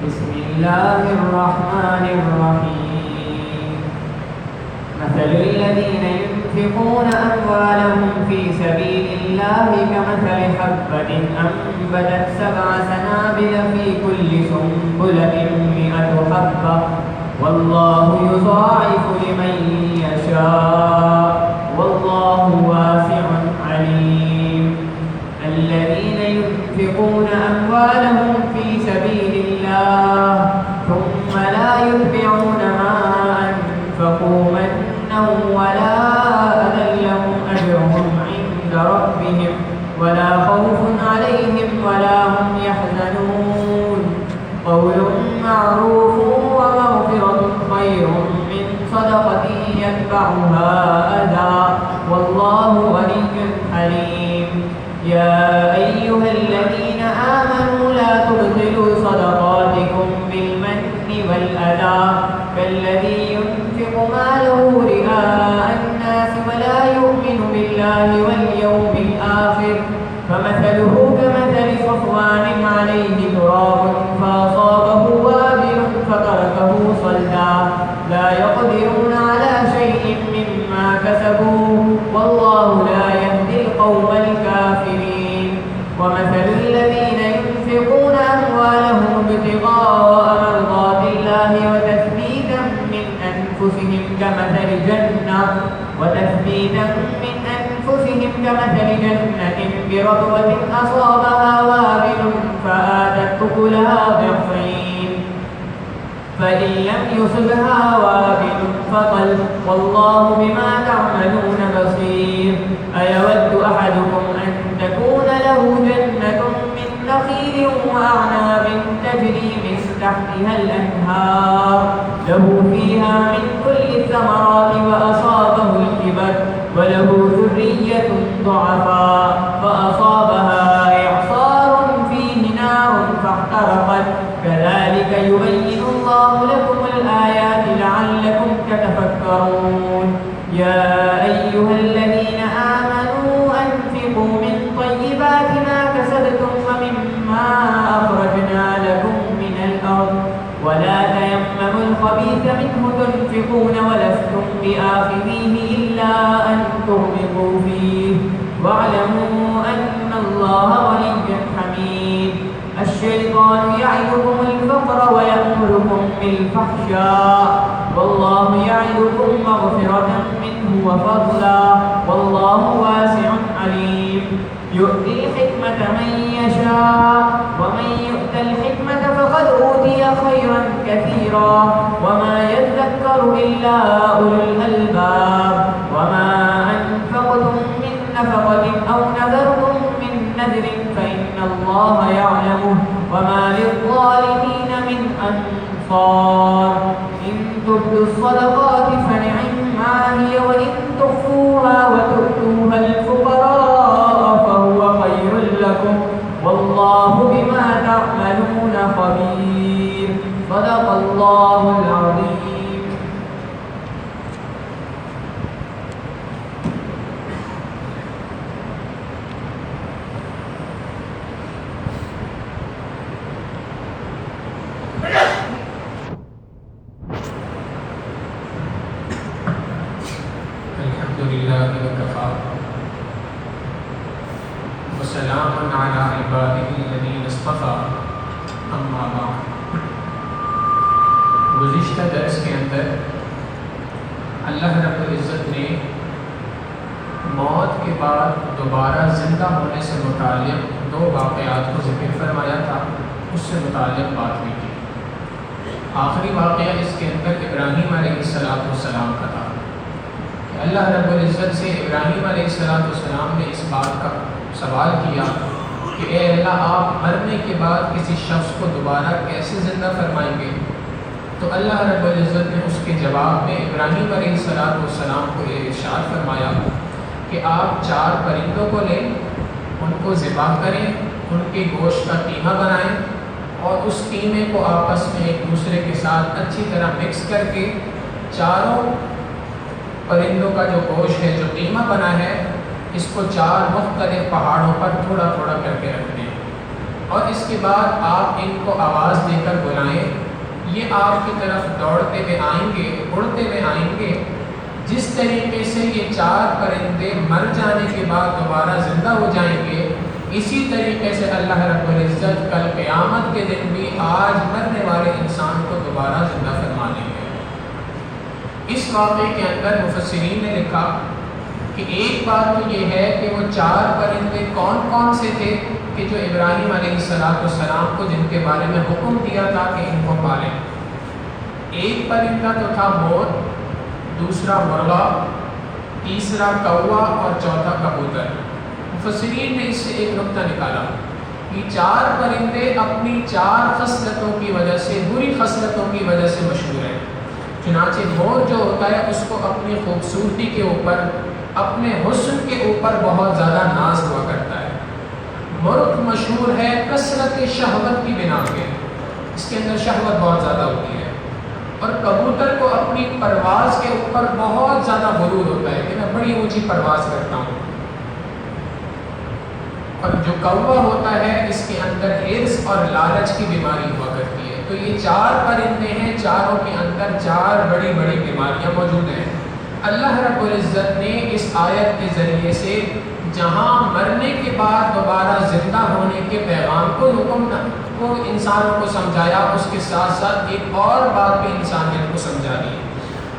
بسم الله الرحمن الرحيم. مثل الذين ينفقون أموالهم في سبيل الله كمثل حبة أنبتت 7 سنابل في كل سنبلة 100 حبة والله يضاعف لمن يشاء والله واسع عليم. الذين ينفقون أموالهم في سبيل الله ثم لا يتبعون ما أنفقوا منا ولا أذى لهم أجرهم عند ربهم ولا خوف عليهم ولا هم يحزنون. قول معروف ومغفرة خير من صدقة يتبعها أذى والله غني حليم. يا أيها الذين آمنوا لا تبطلوا صدقاتكم بالمن والأذى كالذي ينفق ماله رئاء الناس ولا يؤمن بالله واليوم الآخر فمثله كمثل صفوان عليه تراب فأصابه وابل فتركه صلدا لا يقدرون على شيء مما كسبوا والله لا يهدي القوم الكافرين. ومثل الذين ينفقون أموالهم ابتغاء مرضات الله وتثبيتا من أنفسهم كمثل جنة بربوة أصابها وابل فآتت أكلها ضعفين فإن لم يصبها وابل فطل والله بما تعملون بصير. أيود أحدكم أن تكون له جنة من نخيل وأعناب تجري من تحتها الأنهار له فيها من كل الثمرات وأصابه الكبر وله ذرية ضعفاء فأصابها إعصار فيه نار فاحترقت كذلك يبين الله لكم الآيات لعلكم تتفكرون. يا أيها الذين آمنوا أنفقوا من طيبات ما كسبتم ومما أخرجنا لكم من الأرض ولا تيمموا الخبيث منه تنفقون ولستم بآخذيه إلا أن تغمضوا فيه واعلموا أن الله غني حميد. الشيطان يعدكم الفقر ويأمركم بالفحشاء والله يعدكم مغفرة منه وفضلا والله واسع عليم. يؤتي الحكمة من يشاء ومن يؤت الحكمة فقد أوتي خيرا كثيرا وما يذكر إلا أولو الألباب. وما أنفقتم من نفقة أو نذرتم من نذر فإن الله يعلمه وما للظالمين من أنصار. إن تبدوا الصدقات فنعما هي وإن تخفوها وتؤتوها الفقراء فهو خير لكم والله بما تعملون خبير. صدق الله العظيم. الحمد لله وكفى وسلام على عباده الذين اصطفى اما بعد. گزشتہ درس کے اندر اللہ رب العزت نے موت کے بعد دوبارہ زندہ ہونے سے متعلق 2 واقعات کو ذکر فرمایا تھا، اس سے متعلق بات ہوئی تھی۔ آخری واقعہ اس کے اندر ابراہیم علیہ السلام کا تھا کہ اللہ رب العزت سے ابراہیم علیہ السلام نے اس بات کا سوال کیا کہ اے اللہ، آپ مرنے کے بعد کسی شخص کو دوبارہ کیسے زندہ فرمائیں گے؟ تو اللہ رب العزت نے اس کے جواب میں ابراہیم علیہ السلام کو یہ ارشاد فرمایا کہ آپ 4 پرندوں کو لیں، ان کو ذبح کریں، ان کے گوشت کا قیمہ بنائیں اور اس قیمے کو آپس میں ایک دوسرے کے ساتھ اچھی طرح مکس کر کے 4 پرندوں کا جو گوشت ہے، جو قیمہ بنا ہے، اس کو 4 مختلف پہاڑوں پر تھوڑا تھوڑا کر کے رکھ دیں۔ اور اس کے بعد آپ ان کو آواز دے کر بلائیں، یہ آپ کی طرف دوڑتے ہوئے آئیں گے، اڑتے ہوئے آئیں گے۔ جس طریقے سے یہ 4 پرندے مر جانے کے بعد دوبارہ زندہ ہو جائیں گے، اسی طریقے سے اللہ رب العزت کل قیامت کے دن بھی آج مرنے والے انسان کو دوبارہ زندہ فرما دیں گے۔ اس واقعے کے اندر مفسرین نے لکھا کہ ایک بات تو یہ ہے کہ وہ 4 پرندے کون کون سے تھے کہ جو ابراہیم علیہ السلام کو جن کے بارے میں حکم دیا تھا کہ ان کو پالیں۔ ایک پرندہ تو تھا مور، دوسرا مرغا، تیسرا کوا اور چوتھا کبوتر۔ مفسرین نے اس سے ایک نقطہ نکالا کہ 4 پرندے اپنی 4 خصلتوں کی وجہ سے، بری خصلتوں کی وجہ سے مشہور ہیں۔ چنانچہ مور جو ہوتا ہے اس کو اپنی خوبصورتی کے اوپر، اپنے حسن کے اوپر بہت زیادہ ناز ہوا کرتا ہے۔ مرغ مشہور ہے کثرت شہوت کی بنا پہ، اس کے اندر شہوت بہت زیادہ ہوتی ہے۔ اور کبوتر کو اپنی پرواز کے اوپر بہت زیادہ غرور ہوتا ہے کہ میں بڑی اونچی پرواز کرتا ہوں۔ اور جو کوا ہوتا ہے اس کے اندر حرص اور لالچ کی بیماری ہوا کرتی ہے۔ تو یہ 4 پرندے ہیں، چاروں کے اندر 4 بڑی بڑی بیماریاں موجود ہیں۔ اللہ رب العزت نے اس آیت کے ذریعے سے جہاں مرنے کے بعد دوبارہ زندہ ہونے کے پیغام کو انسانوں کو سمجھایا، اس کے ساتھ ساتھ ایک اور بات بھی انسانیت کو سمجھا دی،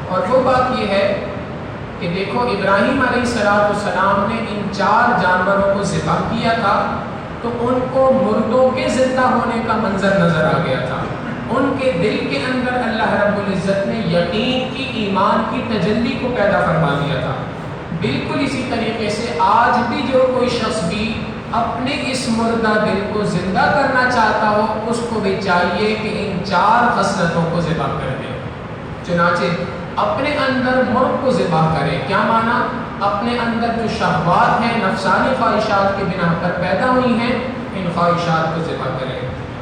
اور وہ بات یہ ہے کہ دیکھو ابراہیم علیہ السلام نے ان 4 جانوروں کو ذبح کیا تھا تو ان کو مردوں کے زندہ ہونے کا منظر نظر آ گیا تھا۔ ان کے دل کے اندر اللہ رب العزت نے یقین کی، ایمان کی تجلی کو پیدا فرما دیا تھا۔ بالکل اسی طریقے سے آج بھی جو کوئی شخص بھی اپنے اس مردہ دل کو زندہ کرنا چاہتا ہو، اس کو بھی چاہیے کہ ان 4 خصلتوں کو ذبح کر دے۔ چنانچہ اپنے اندر مرغ کو ذبح کرے، کیا معنی؟ اپنے اندر جو شہوات ہیں، نفسانی خواہشات کی بنا پر پیدا ہوئی ہیں، ان خواہشات کو ذبح کرے۔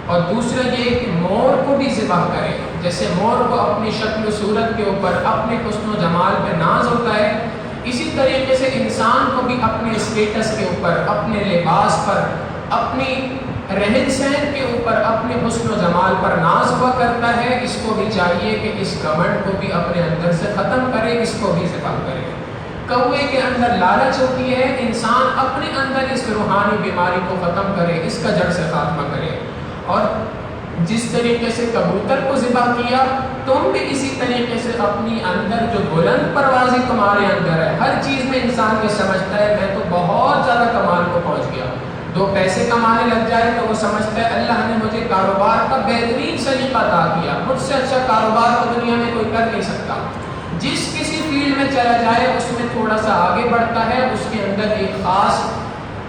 اور دوسرا یہ کہ مور کو بھی ذبح کرے۔ جیسے مور کو اپنی شکل و صورت کے اوپر، اپنے حسن و جمال پہ ناز ہوتا ہے، اسی طریقے سے انسان کو بھی اپنے اسٹیٹس کے اوپر، اپنے لباس پر، اپنی رہن سہن کے اوپر، اپنے حسن و جمال پر ناز ہوا کرتا ہے۔ اس کو بھی چاہیے کہ اس گھمنڈ کو بھی اپنے اندر سے ختم کرے، اس کو بھی ذبح کرے۔ کوے کے اندر لالچ ہوتی ہے، انسان اپنے اندر اس روحانی بیماری کو ختم کرے، اس کا جڑ سے خاتمہ کرے۔ اور جس طریقے سے کبوتر کو ذبح کیا، تم بھی اسی طریقے سے اپنی اندر جو بلند پروازی تمہارے اندر ہے، ہر چیز میں انسان یہ سمجھتا ہے میں تو بہت زیادہ کمال کو پہنچ گیا، 2 پیسے کمانے لگ جائے تو وہ سمجھتا ہے اللہ نے مجھے کاروبار کا بہترین سلیقہ عطا کیا، مجھ سے اچھا کاروبار تو دنیا میں کوئی کر نہیں سکتا۔ جس کسی فیلڈ میں چلا جائے اس میں تھوڑا سا آگے بڑھتا ہے، اس کے اندر ایک خاص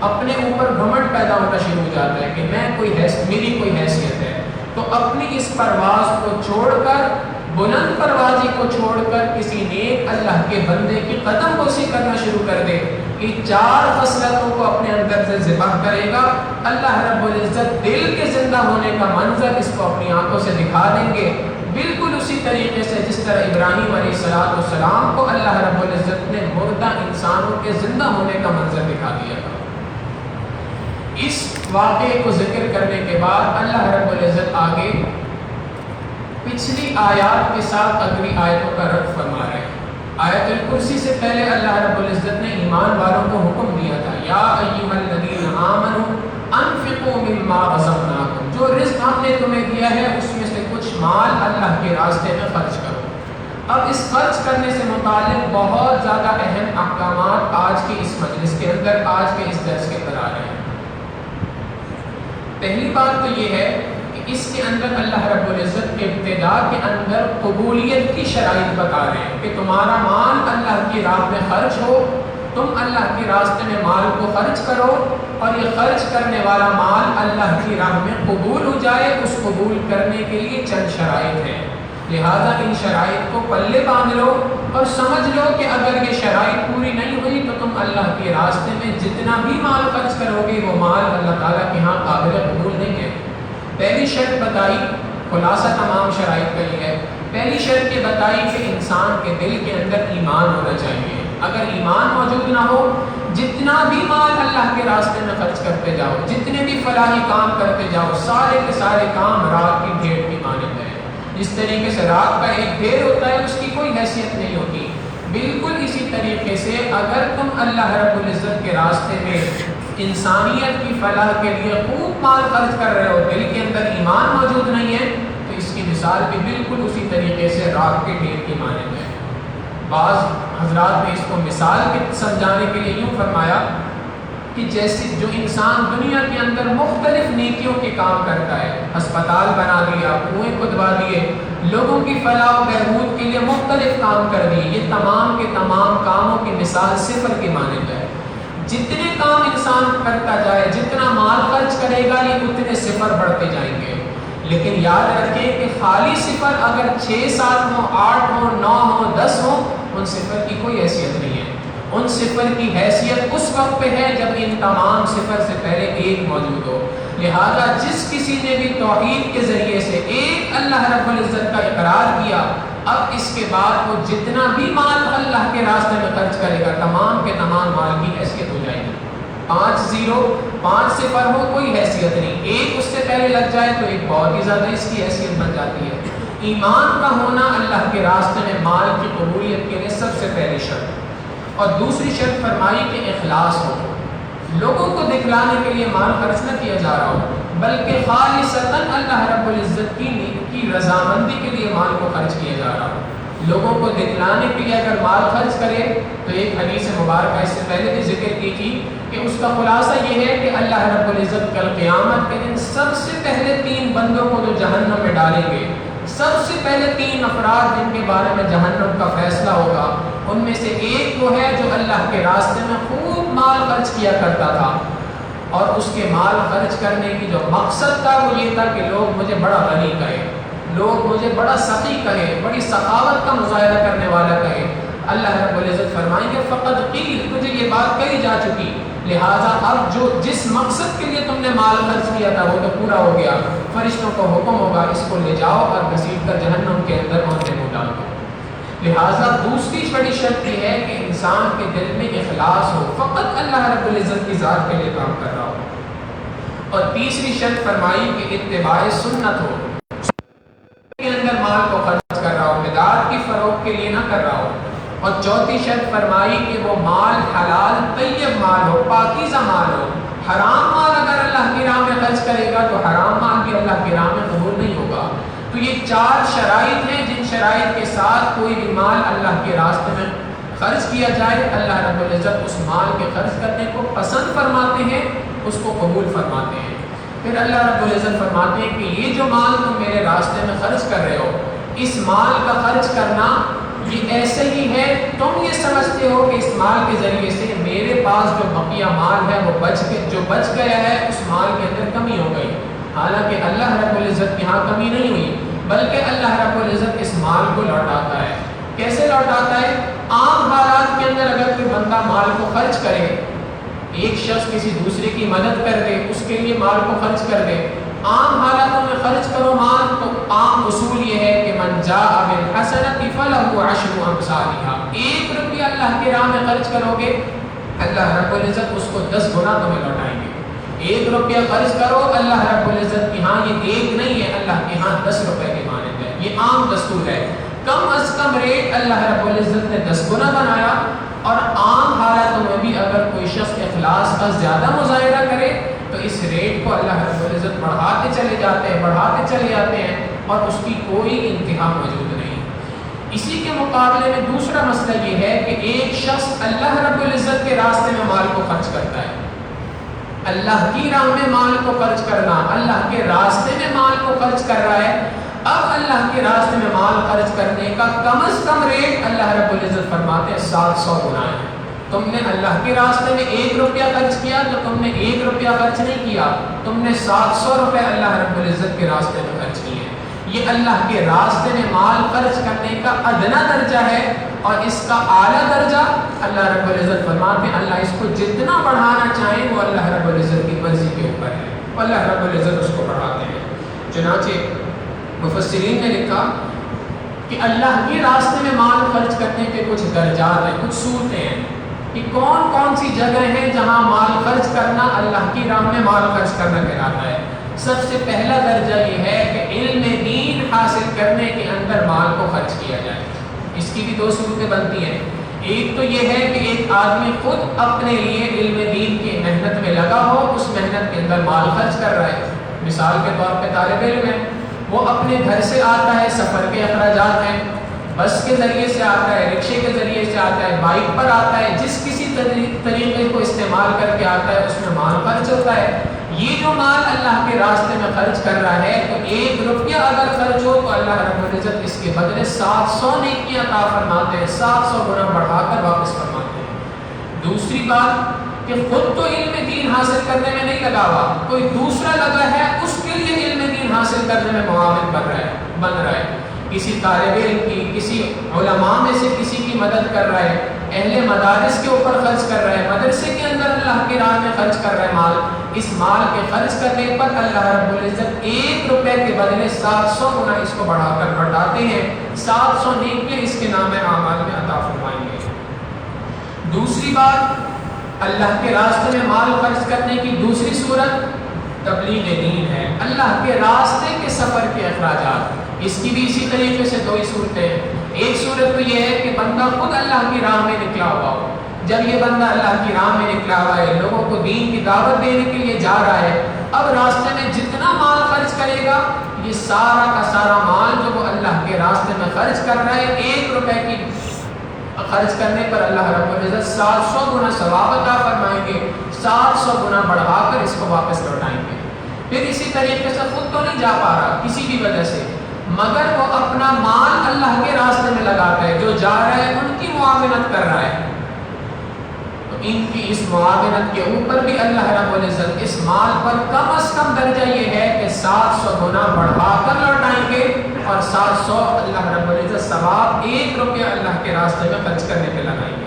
اپنے اوپر گھمنڈ پیدا ہونا شروع ہو جاتا ہے کہ میری کوئی حیثیت ہے۔ تو اپنی اس پرواز کو چھوڑ کر، بلند پروازی کو چھوڑ کر کسی نیک اللہ کے بندے کی قدم بوسی کرنا شروع کر دے۔ یہ 4 خصلتوں کو اپنے اندر سے ذبح کرے گا، اللہ رب العزت دل کے زندہ ہونے کا منظر اس کو اپنی آنکھوں سے دکھا دیں گے، بالکل اسی طریقے سے جس طرح ابراہیم علیہ السلام کو اللہ رب العزت نے مردہ انسانوں کے زندہ ہونے کا منظر دکھا دیا تھا۔ اس واقعے کو ذکر کرنے کے بعد اللہ رب العزت آگے پچھلی آیات کے ساتھ اگلی آیتوں کا رد فرما رہے ہیں۔ آیت الکرسی سے پہلے اللہ رب العزت نے ایمان والوں کو حکم دیا تھا، یا ایھا الذین آمنوا انفقوا مما رزقناکم، جو رزق ہم نے تمہیں دیا ہے اس میں سے کچھ مال اللہ کے راستے میں خرچ کرو۔ اب اس خرچ کرنے سے متعلق بہت زیادہ اہم احکامات آج کے اس مجلس کے اندر، آج کے اس درس کے اندر آ رہے ہیں۔ پہلی بات تو یہ ہے کہ اس کے اندر اللہ رب العزت ابتدا کے اندر قبولیت کی شرائط بتا رہے ہیں کہ تمہارا مال اللہ کی راہ میں خرچ ہو، تم اللہ کے راستے میں مال کو خرچ کرو، اور یہ خرچ کرنے والا مال اللہ کی راہ میں قبول ہو جائے۔ اس قبول کرنے کے لیے چند شرائط ہیں، لہذا ان شرائط کو پلے باندھ لو اور سمجھ لو کہ اگر یہ شرائط پوری نہیں ہوئی تو تم اللہ کے راستے میں جتنا بھی مال خرچ کرو گے وہ مال اللہ تعالیٰ کے ہاں قابل قبول نہیں ہے۔ پہلی شرط بتائی، خلاصہ تمام شرائط کا یہ ہے، پہلی شرط یہ بتائی کہ انسان کے دل کے اندر ایمان ہونا چاہیے۔ اگر ایمان موجود نہ ہو، جتنا بھی مال اللہ کے راستے میں خرچ کرتے جاؤ، جتنے بھی فلاحی کام کرتے جاؤ، سارے کے سارے کام راکھ کی ڈھیر کی مانند ہے۔ جس طریقے سے راکھ کا ایک ڈھیر ہوتا ہے، اس کی کوئی حیثیت نہیں ہوتی، بالکل اسی طریقے سے اگر تم اللہ رب العزت کے راستے میں انسانیت کی فلاح کے لیے خوب مال خرچ کر رہے ہو، دل کے اندر ایمان موجود نہیں ہے، تو اس کی مثال بھی بالکل اسی طریقے سے راکھ کے ڈھیر کی مانند ہے۔ بعض حضرات نے اس کو مثال کے سمجھانے کے لیے یوں فرمایا کہ جیسے جو انسان دنیا کے اندر مختلف نیکیوں کے کام کرتا ہے، ہسپتال بنا دیا، کنویں کھدوا دیے، لوگوں کی فلاح و بہبود کے لیے مختلف کام کر دیے، یہ تمام کے تمام کاموں کی مثال صفر کے مانند ہے۔ جتنے کام انسان کرتا جائے، جتنا مال خرچ کرے گا، یہ اتنے صفر بڑھتے جائیں گے۔ لیکن یاد رکھیں کہ خالی صفر اگر 6 7 ہوں، 8 ہوں، 9 ہوں، 10 ہوں، ان صفر کی کوئی حیثیت نہیں ہے۔ ان صفر کی حیثیت اس وقت پہ ہے جب ان تمام صفر سے پہلے ایک موجود ہو۔ لہذا جس کسی نے بھی توحید کے ذریعے سے ایک اللہ رب العزت کا اقرار کیا، اب اس کے بعد وہ جتنا بھی مال اللہ کے راستے میں خرچ کرے گا، تمام کے تمام مال کی حیثیت ہو جائے گی۔ 5 0 5 صفر ہو، کوئی حیثیت نہیں، ایک اس سے پہلے لگ جائے تو ایک بہت ہی زیادہ اس کی حیثیت بن جاتی ہے۔ ایمان کا ہونا اللہ کے راستے میں مال کی قبولیت کے لیے سب سے پہلی شرط، اور دوسری شرط فرمائی کہ اخلاص ہو، لوگوں کو دکھلانے کے لیے مال خرچ نہ کیا جا رہا ہو، بلکہ خالصتاً اللہ رب العزت کی رضامندی کے لیے مال کو خرچ کیا جا رہا ہو۔ لوگوں کو دکھلانے کے لیے اگر مال خرچ کرے تو ایک حدیث مبارکہ اس سے پہلے بھی ذکر کی تھی کہ اس کا خلاصہ یہ ہے کہ اللہ رب العزت کل قیامت کے دن سب سے پہلے 3 بندوں کو جو جہنم میں ڈالیں گے، سب سے پہلے 3 افراد جن کے بارے میں جہنم کا فیصلہ ہوگا، ان میں سے ایک وہ ہے جو اللہ کے راستے میں خوب مال خرچ کیا کرتا تھا، اور اس کے مال خرچ کرنے کی جو مقصد تھا وہ یہ تھا کہ لوگ مجھے بڑا غنی کہیں، لوگ مجھے بڑا سخی کہیں، بڑی سخاوت کا مظاہرہ کرنے والا کہیں۔ اللہ رب العزت فرمائیں گے فقط قیل، تجھے یہ بات کہی جا چکی، لہٰذا اب جس مقصد کے لیے تم نے مال خرچ کیا تھا وہ تو پورا ہو گیا، فرشتوں کو حکم ہوگا اس کو لے جاؤ اور گھسیٹ کر جہنم کے اندر منہ ڈال دو۔ لہٰذا دوسری بڑی شرط یہ ہے کہ انسان کے دل میں اخلاص ہو، فقط اللہ رب العزت کی ذات کے لیے کام کر رہا ہو، اور تیسری شرط فرمائی کہ اتباع سنت ہو، کے اندر مال کو خرچ کر رہا ہو، بدعات کی فروغ کے لیے نہ کر رہا ہو، اور چوتھی شرط فرمائی کہ وہ مال حلال طیب مال ہو، پاکیزہ مال ہو۔ حرام مال اگر اللہ کی راہ میں خرچ کرے گا تو حرام مال بھی اللہ کی راہ میں قبول نہیں ہوگا۔ تو یہ 4 شرائط ہیں جن شرائط کے ساتھ کوئی بھی مال اللہ کے راستے میں خرچ کیا جائے، اللہ رب العزت اس مال کے خرچ کرنے کو پسند فرماتے ہیں، اس کو قبول فرماتے ہیں۔ پھر اللہ رب العزت فرماتے ہیں کہ یہ جو مال تم میرے راستے میں خرچ کر رہے ہو، اس مال کا خرچ کرنا یہ ایسے ہی ہے، تم یہ سمجھتے ہو کہ اس مال کے ذریعے سے میرے پاس جو بقیہ مال ہے وہ جو بچ گیا ہے اس مال کے اندر کمی ہو گئی، حالانکہ اللہ رب العزت کی ہاں کمی نہیں ہوئی، بلکہ اللہ رب العزت اس مال کو لوٹاتا ہے۔ کیسے لوٹاتا ہے؟ عام حالات کے اندر اگر کوئی بندہ مال کو خرچ کرے، ایک شخص کسی دوسرے کی مدد کر دے، اس کے لیے مال کو خرچ کر دے، عام حالاتوں میں خرچ کرو مال، تو عام اصول یہ ہے کہ من جاء بالحسنۃ فلہ 10 امثالها، 1 روپیہ اللہ کی راہ میں خرچ کرو گے، اللہ رب العزت اس کو 10 گنا تمہیں لوٹائیں گے۔ 1 روپیہ خرچ کرو، اللہ رب العزت کی ہاں یہ 1 نہیں ہے، اللہ کے ہاں 10 روپے کے مانند ہے، یہ عام دستور ہے۔ کم از کم ریٹ اللہ رب العزت نے 10 گنا بنایا، اور عام حالاتوں میں بھی اگر کوئی شخص اخلاص کا زیادہ مظاہرہ کرے تو اس ریٹ کو اللہ رب العزت بڑھاتے چلے جاتے ہیں اور اس کی کوئی انتہا موجود نہیں۔ اسی کے مقابلے میں دوسرا مسئلہ یہ ہے کہ ایک شخص اللہ رب العزت کے راستے میں مال کو خرچ کرتا ہے، اللہ کی راہ میں مال کو خرچ کرنا، اللہ کے راستے میں مال کو خرچ کر رہا ہے۔ اب اللہ کے راستے میں مال خرچ کرنے کا کم از کم ریٹ اللہ رب العزت فرماتے ہیں 700 گنا ہے۔ تم نے اللہ کے راستے میں 1 روپیہ خرچ کیا تو تم نے 1 روپیہ خرچ نہیں کیا، تم نے 700 روپے اللہ رب العزت کے راستے میں خرچ کیے ہیں۔ یہ اللہ کے راستے میں مال خرچ کرنے کا ادنا درجہ ہے، اور اس کا اعلیٰ درجہ اللہ رب العزت فرماتے ہیں اللہ اس کو جتنا بڑھانا چاہیں وہ اللہ رب العزت کی مرضی کے اوپر ہے، اللہ رب العزت اس کو بڑھاتے ہیں۔ چنانچہ مفسرین نے لکھا کہ اللہ کے راستے میں مال خرچ کرنے کے کچھ درجات ہیں، کچھ صورتیں ہیں۔ کہ کون کون سی جگہ ہیں جہاں مال خرچ کرنا اللہ کی راہ میں مال خرچ کرنا کہلاتا ہے۔ سب سے پہلا درجہ یہ ہے کہ علم دین حاصل کرنے کے اندر مال کو خرچ کیا جائے۔ اس کی بھی دو صورتیں بنتی ہیں۔ ایک تو یہ ہے کہ ایک آدمی خود اپنے لیے علم دین کی محنت میں لگا ہو، اس محنت کے اندر مال خرچ کر رہا ہے۔ مثال کے طور پہ طالب علم ہے، وہ اپنے گھر سے آتا ہے، سفر کے اخراجات ہیں، بس کے ذریعے سے آتا ہے، رکشے کے ذریعے سے آتا ہے، بائک پر آتا ہے، جس کسی طریقے کو استعمال کر کے آتا ہے اس میں مال خرچ ہوتا ہے۔ یہ جو مال اللہ کے راستے میں خرچ کر رہا ہے، تو 1 روپیہ اگر خرچ ہو تو اللہ رب العزت اس کے بدلے 700 نیکیاں عطا فرماتے ہیں، 700 گنا بڑھا کر واپس فرماتے ہیں۔ دوسری بات کہ خود تو علم دین حاصل کرنے میں نہیں لگا ہوا، کوئی دوسرا لگا ہے، اس کے لیے علم دین حاصل کرنے میں معاون بن رہا ہے، کسی طالب علم کی، کسی علماء میں سے کسی کی مدد کر رہا ہے، اہل مدارس کے اوپر خرچ کر رہا ہے، مدرسے کے اندر اللہ کی راہ میں خرچ کر رہا ہے مال۔ اس مال کے خرچ کرنے پر اللہ رب العزت 1 روپے کے بدلے 700 گنا اس کو بڑھا کر بڑھاتے ہیں، 700 نیکیاں اس کے نام اعمال میں عطا فرمائیں گے۔ دوسری بات، اللہ کے راستے میں مال خرچ کرنے کی دوسری صورت تبلیغ دین ہے، اللہ کے راستے کے سفر کے اخراجات۔ اس کی بھی اسی طریقے سے 2 صورتیں ہیں۔ ایک صورت تو یہ ہے کہ بندہ خود اللہ کی راہ میں نکلا ہوا ہو۔ جب یہ بندہ اللہ کی راہ میں نکلا ہوا ہے، لوگوں کو دین کی دعوت دینے کے لیے جا رہا ہے، اب راستے میں جتنا مال خرچ کرے گا، یہ سارا کا سارا مال جو وہ اللہ کے راستے میں خرچ کر رہا ہے، 1 روپے کی خرچ کرنے پر اللہ رب العزت 700 گنا ثواب عطا فرمائیں گے، 700 گنا بڑھا کر اس کو واپس لوٹائیں گے۔ پھر اسی طریقے سے خود تو نہیں جا پا رہا کسی بھی وجہ سے، مگر وہ اپنا مال اللہ کے راستے میں لگاتا ہے، جو جا رہا ہے ان کی معاونت کر رہا ہے، تو ان کی اس معاونت کے اوپر بھی اللہ رب العزت اس مال پر کم از کم درجہ یہ ہے کہ 700 گنا بڑھا کر لوٹائیں گے، اور 700 اللہ رب العزت ثواب 1 روپیہ اللہ کے راستے میں خرچ کرنے پہ لگائیں گے۔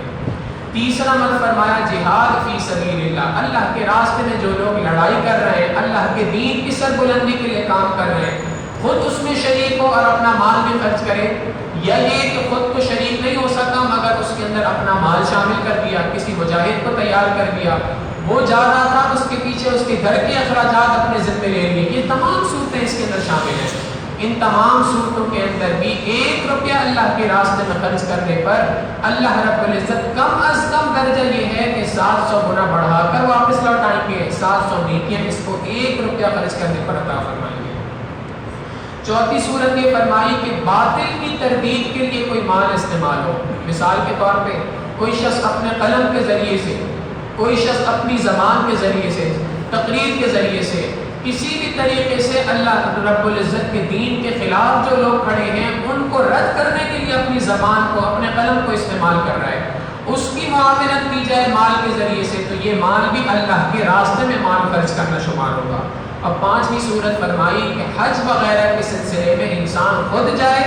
تیسرا مت فرمایا جہاد فی سبیل اللہ، اللہ کے راستے میں جو لوگ لڑائی کر رہے ہیں، اللہ کے دین کی سربلندی کے لیے کام کر رہے ہیں، خود اس میں شریک ہو اور اپنا مال بھی خرچ کرے، یا یہ کہ خود تو شریک نہیں ہو سکا مگر اس کے اندر اپنا مال شامل کر دیا، کسی مجاہد کو تیار کر دیا، وہ جا رہا تھا، اس کے پیچھے اس کے گھر کے اخراجات اپنے ذمہ لے لیے، یہ تمام صورتیں اس کے اندر شامل ہیں۔ ان تمام صورتوں کے اندر بھی 1 روپیہ اللہ کے راستے میں خرچ کرنے پر اللہ رب العزت کم از کم درجہ یہ ہے کہ 700 گنا بڑھا کر واپس لوٹائیں گے، 700 نیکیاں اس کو 1 روپیہ خرچ کرنے پر عطا فرمائیں گے۔ چوتھی صورت یہ فرمائی کہ باطل کی تردید کے لیے کوئی مال استعمال ہو۔ مثال کے طور پہ کوئی شخص اپنے قلم کے ذریعے سے، کوئی شخص اپنی زبان کے ذریعے سے، تقریر کے ذریعے سے، کسی بھی طریقے سے اللہ رب العزت کے دین کے خلاف جو لوگ کھڑے ہیں ان کو رد کرنے کے لیے اپنی زبان کو، اپنے قلم کو استعمال کر رہا ہے، اس کی معاونت کی جائے مال کے ذریعے سے، تو یہ مال بھی اللہ کے راستے میں مال خرچ کرنا شمار ہوگا۔ اب 5ویں صورت فرمائی کہ حج وغیرہ کے سلسلے میں انسان خود جائے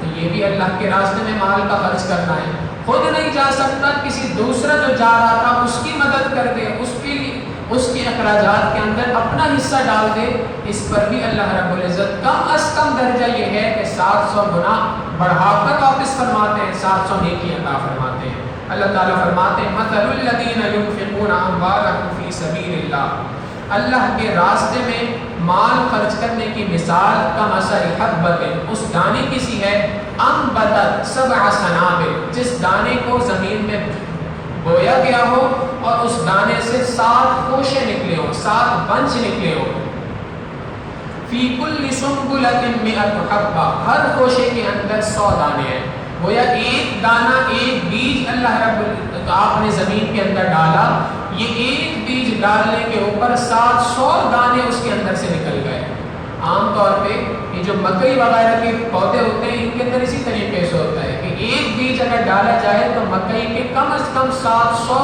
تو یہ بھی اللہ کے راستے میں مال کا خرچ کرنا ہے، خود نہیں جا سکتا، کسی دوسرا جو جا رہا تھا اس کی مدد کر دے، اس کے لیے اس کے اخراجات کے اندر اپنا حصہ ڈال دے، اس پر بھی اللہ رب العزت کم از کم درجہ یہ ہے کہ 700 گنا بڑھا کر واپس فرماتے ہیں، 700 نیکی عطا فرماتے ہیں۔ اللہ تعالیٰ فرماتے ہیں مثل الذین ينفقون اموالهم فی سبیل اللہ، اللہ کے راستے میں مال خرچ کرنے کی مثال کمثل حبۃ، اس دانے کی سی ہے، انبتت 7 سنابل، جس دانے کو زمین میں بویا گیا ہو اور اس دانے سے 7 خوشے نکلے ہوں، 7 بنچ نکلے ہوں، فی کل سنبلۃ 100 حبۃ، ہر خوشے کے اندر 100 دانے ہیں، گویا ایک دانہ، ایک بیج اللہ رب آپ نے زمین کے اندر ڈالا، یہ ایک بیج ڈالنے کے اوپر 700 دانے اس کے اندر سے نکل گئے۔ عام طور پہ یہ جو مکئی وغیرہ کے پودے ہوتے ہیں ان کے اندر اسی طریقے سے ہوتا ہے کہ ایک بیج اگر ڈالا جائے تو مکئی کے کم از کم 700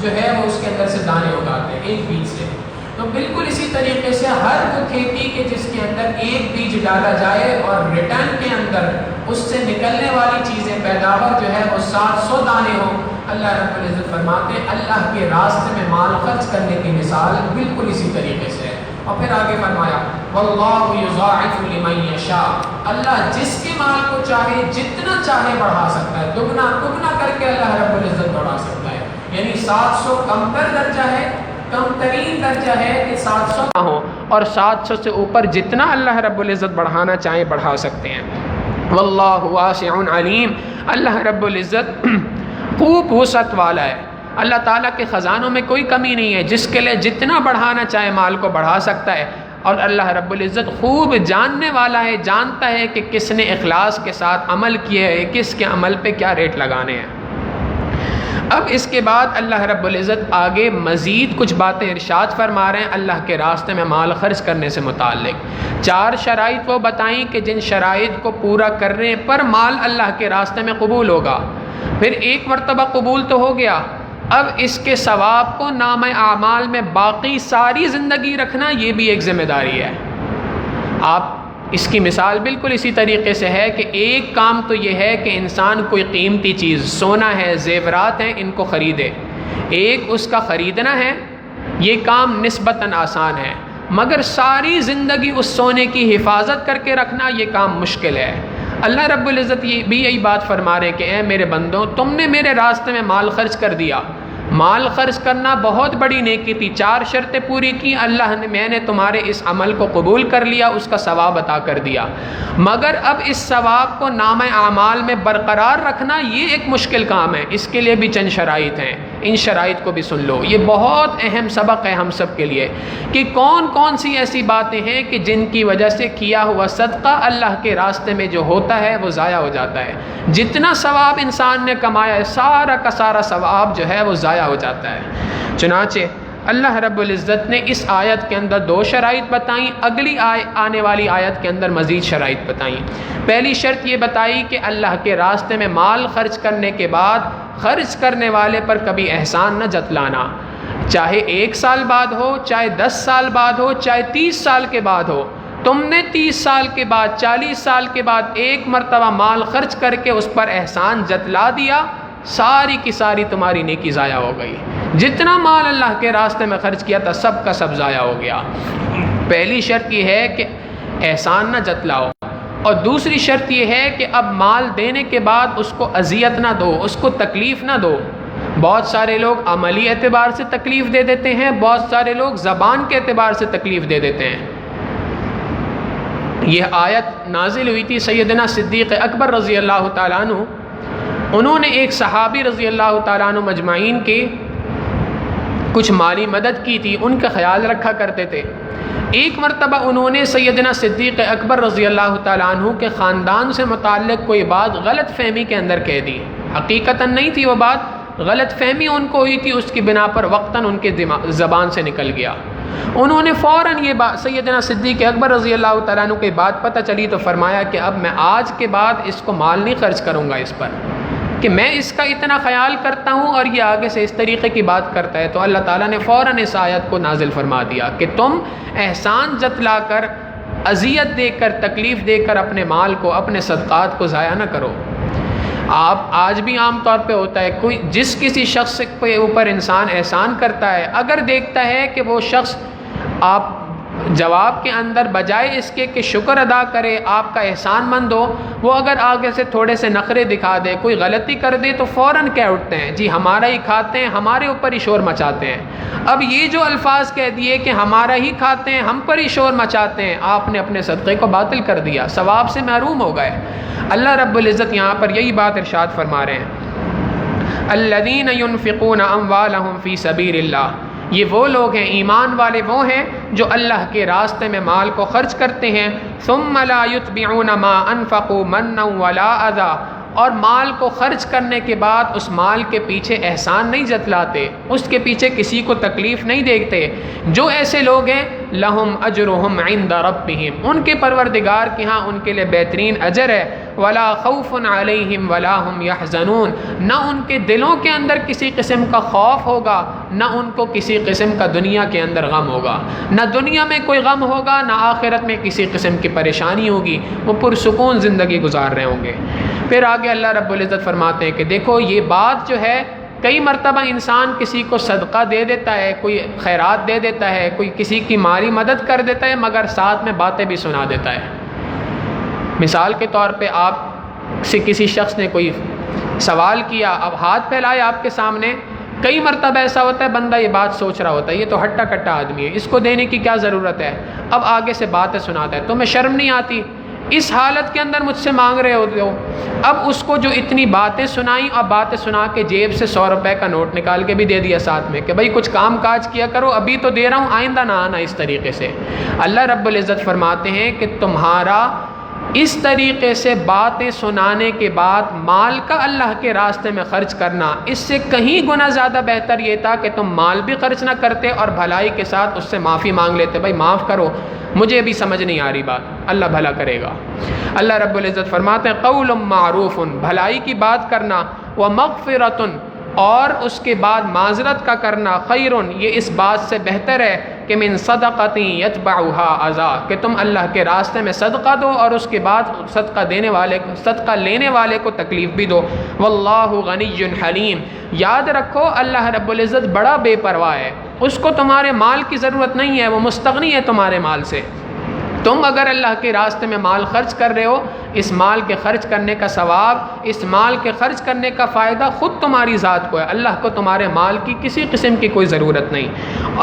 جو ہے وہ اس کے اندر سے دانے اگاتے ہیں ایک بیج سے۔ تو بالکل اسی طریقے سے ہر وہ کھیتی کے جس کے اندر ایک بیج ڈالا جائے اور ریٹرن کے اندر اس سے نکلنے والی چیزیں پیداوار جو ہے وہ 700 دانے ہوں، اللہ رب العزت فرماتے ہیں اللہ کے راستے میں مال خرچ کرنے کی مثال بالکل اسی طریقے سے ہے۔ اور پھر آگے فرمایا واللہ یضاعف لمن یشاء، اللہ جس کے مال کو چاہے جتنا چاہے بڑھا سکتا ہے، دگنا کر کے اللہ رب العزت بڑھا سکتا ہے۔ یعنی 700 کم تر درجہ ہے، کم ترین درجہ ہے کہ 700 نہ ہو، اور 700 سے اوپر جتنا اللہ رب العزت بڑھانا چاہیں بڑھا سکتے ہیں۔ واللہ واسع علیم، اللہ رب العزت خوب وسعت والا ہے، اللہ تعالیٰ کے خزانوں میں کوئی کمی نہیں ہے، جس کے لیے جتنا بڑھانا چاہے مال کو بڑھا سکتا ہے، اور اللہ رب العزت خوب جاننے والا ہے، جانتا ہے کہ کس نے اخلاص کے ساتھ عمل کیا ہے، کس کے عمل پہ کیا ریٹ لگانے ہیں۔ اب اس کے بعد اللہ رب العزت آگے مزید کچھ باتیں ارشاد فرما رہے ہیں اللہ کے راستے میں مال خرچ کرنے سے متعلق۔ 4 شرائط وہ بتائیں کہ جن شرائط کو پورا کرنے پر مال اللہ کے راستے میں قبول ہوگا۔ پھر ایک مرتبہ قبول تو ہو گیا، اب اس کے ثواب کو نام اعمال میں باقی ساری زندگی رکھنا یہ بھی ایک ذمہ داری ہے۔ آپ اس کی مثال بالکل اسی طریقے سے ہے کہ ایک کام تو یہ ہے کہ انسان کوئی قیمتی چیز، سونا ہے، زیورات ہیں، ان کو خریدے، ایک اس کا خریدنا ہے، یہ کام نسبتاً آسان ہے، مگر ساری زندگی اس سونے کی حفاظت کر کے رکھنا یہ کام مشکل ہے۔ اللہ رب العزت یہی بات فرما رہے کہ اے میرے بندوں، تم نے میرے راستے میں مال خرچ کر دیا، مال خرچ کرنا بہت بڑی نیکی تھی، 4 شرطیں پوری کی، اللہ نے میں نے تمہارے اس عمل کو قبول کر لیا، اس کا ثواب عطا کر دیا، مگر اب اس ثواب کو نام اعمال میں برقرار رکھنا یہ ایک مشکل کام ہے، اس کے لیے بھی چند شرائط ہیں، ان شرائط کو بھی سن لو۔ یہ بہت اہم سبق ہے ہم سب کے لیے کہ کون کون سی ایسی باتیں ہیں کہ جن کی وجہ سے کیا ہوا صدقہ اللہ کے راستے میں جو ہوتا ہے وہ ضائع ہو جاتا ہے، جتنا ثواب انسان نے کمایا ہے سارا کا سارا ثواب جو ہے وہ ضائع ہو جاتا ہے۔ چنانچہ اللہ رب العزت نے اس آیت کے اندر 2 شرائط بتائیں، اگلی آنے والی آیت کے اندر مزید شرائط بتائیں۔ پہلی شرط یہ بتائی کہ اللہ کے راستے میں مال خرچ کرنے کے بعد خرچ کرنے والے پر کبھی احسان نہ جتلانا، چاہے 1 سال بعد ہو، چاہے 10 سال بعد ہو، چاہے 30 سال کے بعد ہو، تم نے 30 سال کے بعد، 40 سال کے بعد ایک مرتبہ مال خرچ کر کے اس پر احسان جتلا دیا، ساری کی ساری تمہاری نیکی ضائع ہو گئی، جتنا مال اللہ کے راستے میں خرچ کیا تھا سب کا سب ضائع ہو گیا۔ پہلی شرط یہ ہے کہ احسان نہ جتلاؤ، اور دوسری شرط یہ ہے کہ اب مال دینے کے بعد اس کو اذیت نہ دو، اس کو تکلیف نہ دو۔ بہت سارے لوگ عملی اعتبار سے تکلیف دے دیتے ہیں، بہت سارے لوگ زبان کے اعتبار سے تکلیف دے دیتے ہیں۔ یہ آیت نازل ہوئی تھی سیدنا صدیق اکبر رضی اللہ تعالیٰ عنہ، انہوں نے ایک صحابی رضی اللہ تعالیٰ عنہ مجمعین کی کچھ مالی مدد کی تھی، ان کا خیال رکھا کرتے تھے۔ ایک مرتبہ انہوں نے سیدنا صدیق اکبر رضی اللہ تعالیٰ عنہ کے خاندان سے متعلق کوئی بات غلط فہمی کے اندر کہہ دی، حقیقتاً نہیں تھی وہ بات، غلط فہمی ان کو ہوئی تھی، اس کی بنا پر وقتاً ان کے زبان سے نکل گیا۔ انہوں نے فوراً یہ بات سیدنا صدیق اکبر رضی اللہ تعالیٰ عنہ کی بات پتہ چلی تو فرمایا کہ اب میں آج کے بعد اس کو مال نہیں خرچ کروں گا اس پر، کہ میں اس کا اتنا خیال کرتا ہوں اور یہ آگے سے اس طریقے کی بات کرتا ہے۔ تو اللہ تعالیٰ نے فوراً اس آیت کو نازل فرما دیا کہ تم احسان جتلا کر، اذیت دے کر، تکلیف دے کر اپنے مال کو، اپنے صدقات کو ضائع نہ کرو۔ آپ آج بھی عام طور پہ ہوتا ہے، کوئی جس کسی شخص کے اوپر انسان احسان کرتا ہے، اگر دیکھتا ہے کہ وہ شخص آپ جواب کے اندر بجائے اس کے کہ شکر ادا کرے، آپ کا احسان مند ہو، وہ اگر آگے سے تھوڑے سے نخرے دکھا دے، کوئی غلطی کر دے تو فوراً کہہ اٹھتے ہیں جی ہمارا ہی کھاتے ہیں، ہمارے اوپر ہی شور مچاتے ہیں۔ اب یہ جو الفاظ کہہ دیے کہ ہمارا ہی کھاتے ہیں، ہم پر ہی شور مچاتے ہیں، آپ نے اپنے صدقے کو باطل کر دیا، ثواب سے محروم ہو گئے۔ اللہ رب العزت یہاں پر یہی بات ارشاد فرما رہے ہیں، الذین ينفقون اموالهم فی سبیل اللہ، یہ وہ لوگ ہیں، ایمان والے وہ ہیں جو اللہ کے راستے میں مال کو خرچ کرتے ہیں، ثم لا يتبعون ما انفقوا منا ولا اذى، اور مال کو خرچ کرنے کے بعد اس مال کے پیچھے احسان نہیں جتلاتے، اس کے پیچھے کسی کو تکلیف نہیں دیکھتے۔ جو ایسے لوگ ہیں لہم اجرہم عند ربہم، ان کے پروردگار کے ہاں ان کے لیے بہترین اجر ہے، ولا خوف علیہم ولا ہم یحزنون، نہ ان کے دلوں کے اندر کسی قسم کا خوف ہوگا، نہ ان کو کسی قسم کا دنیا کے اندر غم ہوگا، نہ دنیا میں کوئی غم ہوگا، نہ آخرت میں کسی قسم کی پریشانی ہوگی، وہ پرسکون زندگی گزار رہے ہوں گے۔ پھر آگے اللہ رب العزت فرماتے ہیں کہ دیکھو یہ بات جو ہے، کئی مرتبہ انسان کسی کو صدقہ دے دیتا ہے، کوئی خیرات دے دیتا ہے، کوئی کسی کی مالی مدد کر دیتا ہے، مگر ساتھ میں باتیں بھی سنا دیتا ہے۔ مثال کے طور پہ آپ سے کسی شخص نے کوئی سوال کیا، اب ہاتھ پھیلائے آپ کے سامنے کئی مرتبہ ایسا ہوتا ہے بندہ یہ بات سوچ رہا ہوتا ہے یہ تو ہٹا کٹا آدمی ہے، اس کو دینے کی کیا ضرورت ہے، اب آگے سے باتیں سناتا ہے، تمہیں شرم نہیں آتی، اس حالت کے اندر مجھ سے مانگ رہے ہوتے ہو۔ اب اس کو جو اتنی باتیں سنائیں اور باتیں سنا کے جیب سے 100 روپے کا نوٹ نکال کے بھی دے دیا ساتھ میں کہ بھائی کچھ کام کاج کیا کرو، ابھی تو دے رہا ہوں آئندہ نہ آنا اس طریقے سے۔ اللہ رب العزت فرماتے ہیں کہ تمہارا اس طریقے سے باتیں سنانے کے بعد مال کا اللہ کے راستے میں خرچ کرنا، اس سے کہیں گنا زیادہ بہتر یہ تھا کہ تم مال بھی خرچ نہ کرتے اور بھلائی کے ساتھ اس سے معافی مانگ لیتے، بھائی معاف کرو مجھے بھی سمجھ نہیں آ رہی بات، اللہ بھلا کرے گا۔ اللہ رب العزت فرماتے ہیں قول معروف، بھلائی کی بات کرنا، ومغفرۃ، اور اس کے بعد معذرت کا کرنا، خیر، یہ اس بات سے بہتر ہے کہ من صدقۃ یتبعها اذی، کہ تم اللہ کے راستے میں صدقہ دو اور اس کے بعد صدقہ لینے والے کو تکلیف بھی دو۔ واللہ غنی حلیم، یاد رکھو اللہ رب العزت بڑا بے پرواہ ہے، اس کو تمہارے مال کی ضرورت نہیں ہے، وہ مستغنی ہے تمہارے مال سے۔ تم اگر اللہ کے راستے میں مال خرچ کر رہے ہو، اس مال کے خرچ کرنے کا ثواب، اس مال کے خرچ کرنے کا فائدہ خود تمہاری ذات کو ہے، اللہ کو تمہارے مال کی کسی قسم کی کوئی ضرورت نہیں۔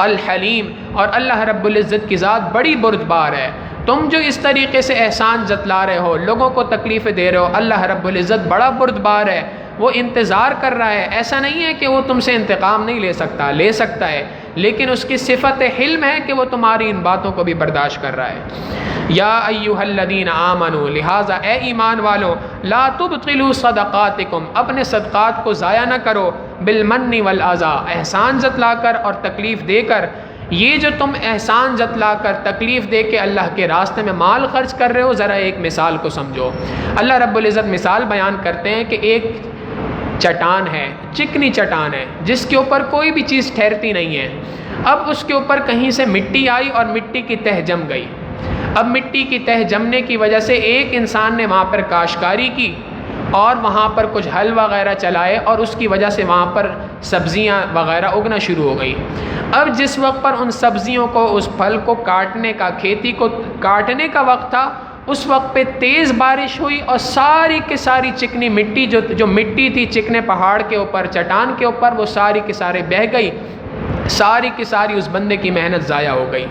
الحلیم، اور اللہ رب العزت کی ذات بڑی بردبار ہے۔ تم جو اس طریقے سے احسان جتلا رہے ہو، لوگوں کو تکلیفیں دے رہے ہو، اللہ رب العزت بڑا بردبار ہے، وہ انتظار کر رہا ہے۔ ایسا نہیں ہے کہ وہ تم سے انتقام نہیں لے سکتا، لے سکتا ہے، لیکن اس کی صفت حلم ہے کہ وہ تمہاری ان باتوں کو بھی برداشت کر رہا ہے۔ یا ایھا الذین آمنوا، لہٰذا اے ایمان والو، لا تبطلوا صدقاتکم، اپنے صدقات کو ضائع نہ کرو، بالمن والاذی، احسان جتلا کر اور تکلیف دے کر۔ یہ جو تم احسان جتلا کر تکلیف دے کے اللہ کے راستے میں مال خرچ کر رہے ہو، ذرا ایک مثال کو سمجھو۔ اللہ رب العزت مثال بیان کرتے ہیں کہ ایک چٹان ہے، چکنی چٹان ہے، جس کے اوپر کوئی بھی چیز ٹھہرتی نہیں ہے۔ اب اس کے اوپر کہیں سے مٹی آئی اور مٹی کی تہ جم گئی۔ اب مٹی کی تہ جمنے کی وجہ سے ایک انسان نے وہاں پر کاشتکاری کی اور وہاں پر کچھ حل وغیرہ چلائے، اور اس کی وجہ سے وہاں پر سبزیاں وغیرہ اگنا شروع ہو گئی۔ اب جس وقت پر ان سبزیوں کو، اس پھل کو کاٹنے کا، کھیتی کو کاٹنے کا وقت تھا، اس وقت پہ تیز بارش ہوئی اور ساری کی ساری چکنی مٹی جو مٹی تھی چکنے پہاڑ کے اوپر، چٹان کے اوپر، وہ ساری کی ساری بہہ گئی، ساری کی ساری اس بندے کی محنت ضائع ہو گئی۔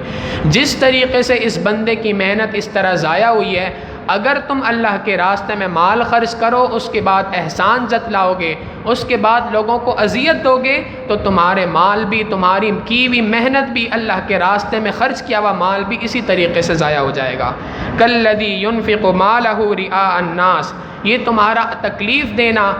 جس طریقے سے اس بندے کی محنت اس طرح ضائع ہوئی ہے، اگر تم اللہ کے راستے میں مال خرچ کرو، اس کے بعد احسان جتلاؤ گے، اس کے بعد لوگوں کو اذیت دو گے، تو تمہارے مال بھی، تمہاری کی ہوئی محنت بھی، اللہ کے راستے میں خرچ کیا ہوا مال بھی اسی طریقے سے ضائع ہو جائے گا۔ کالذی ينفق مالہ رئاء الناس، یہ تمہارا تکلیف دینا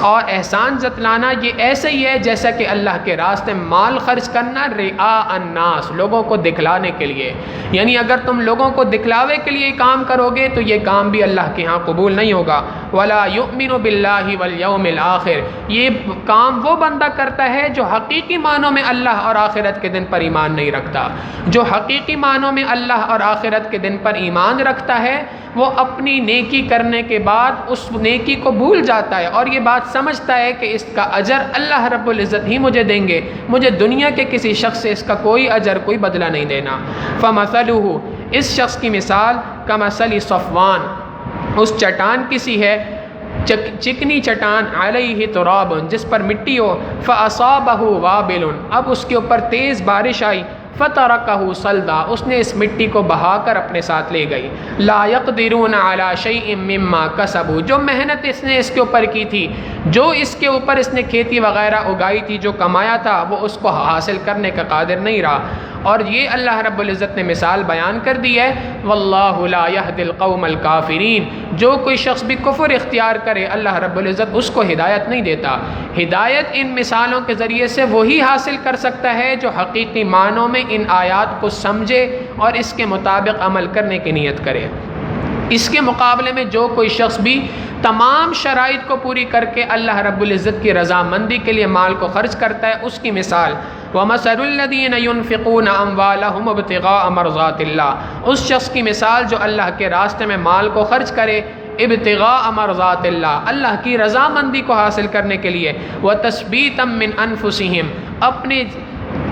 اور احسان جتلانا یہ ایسے ہی ہے جیسا کہ اللہ کے راستے میں مال خرچ کرنا رئاء الناس، لوگوں کو دکھلانے کے لیے۔ یعنی اگر تم لوگوں کو دکھلاوے کے لیے کام کرو گے تو یہ کام بھی اللہ کے ہاں قبول نہیں ہوگا۔ ولا یؤمن باللہ والیوم الآخر، یہ کام وہ بندہ کرتا ہے جو حقیقی معنوں میں اللہ اور آخرت کے دن پر ایمان نہیں رکھتا۔ جو حقیقی معنوں میں اللہ اور آخرت کے دن پر ایمان رکھتا ہے، وہ اپنی نیکی کرنے کے بعد اس نیکی کو بھول جاتا ہے اور یہ بات سمجھتا ہے کہ اس کا اجر اللہ رب العزت ہی مجھے دیں گے، مجھے دنیا کے کسی شخص سے اس کا کوئی اجر، کوئی بدلہ نہیں دینا۔ فمثلہ، اس شخص کی مثال کمثل صفوان، اس چٹان کی سی ہے، چکنی چٹان، علیہ تراب، جس پر مٹی ہو، فاصابہ وابل، اب اس کے اوپر تیز بارش آئی، فترکہ صلدا، اس نے اس مٹی کو بہا کر اپنے ساتھ لے گئی۔ لا یقدرون علی شیء مما کسبوا، جو محنت اس نے اس کے اوپر کی تھی، جو اس کے اوپر اس نے کھیتی وغیرہ اگائی تھی، جو کمایا تھا، وہ اس کو حاصل کرنے کا قادر نہیں رہا۔ اور یہ اللہ رب العزت نے مثال بیان کر دی ہے، واللہ لا یہدی القوم الکافرین، جو کوئی شخص بھی کفر اختیار کرے اللہ رب العزت اس کو ہدایت نہیں دیتا۔ ہدایت ان مثالوں کے ذریعے سے وہی حاصل کر سکتا ہے جو حقیقی معنوں میں ان آیات کو سمجھے اور اس کے مطابق عمل کرنے کی نیت کرے۔ اس کے مقابلے میں جو کوئی شخص بھی تمام شرائط کو پوری کر کے اللہ رب العزت کی رضامندی کے لیے مال کو خرچ کرتا ہے، اس کی مثال وَمَثَلُ الَّذِينَ يُنْفِقُونَ أَمْوَالَهُمْ ابْتِغَاءَ مَرْضَاتِ اللَّهِ، اس شخص کی مثال جو اللہ کے راستے میں مال کو خرچ کرے ابتغاء مرضات اللہ، اللہ کی رضامندی کو حاصل کرنے کے لیے، وَتَثْبِيتًا مِّنْ أَنفُسِهِمْ، اپنے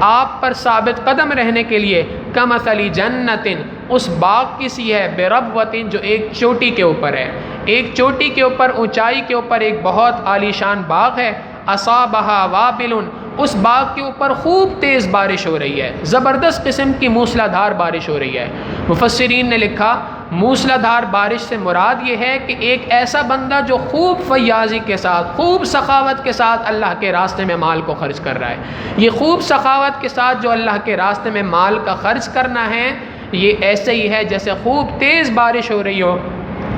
آپ پر ثابت قدم رہنے کے لیے، کمثل جنت، اس باغ کی سی ہے، بربوۃ، جو ایک چوٹی کے اوپر ہے، ایک چوٹی کے اوپر، اونچائی کے اوپر ایک بہت عالیشان باغ ہے، اصابہا وابل، اس باغ کے اوپر خوب تیز بارش ہو رہی ہے، زبردست قسم کی موسلا دھار بارش ہو رہی ہے۔ مفسرین نے لکھا موسلا دھار بارش سے مراد یہ ہے کہ ایک ایسا بندہ جو خوب فیاضی کے ساتھ، خوب سخاوت کے ساتھ اللہ کے راستے میں مال کو خرچ کر رہا ہے۔ یہ خوب سخاوت کے ساتھ جو اللہ کے راستے میں مال کا خرچ کرنا ہے، یہ ایسے ہی ہے جیسے خوب تیز بارش ہو رہی ہو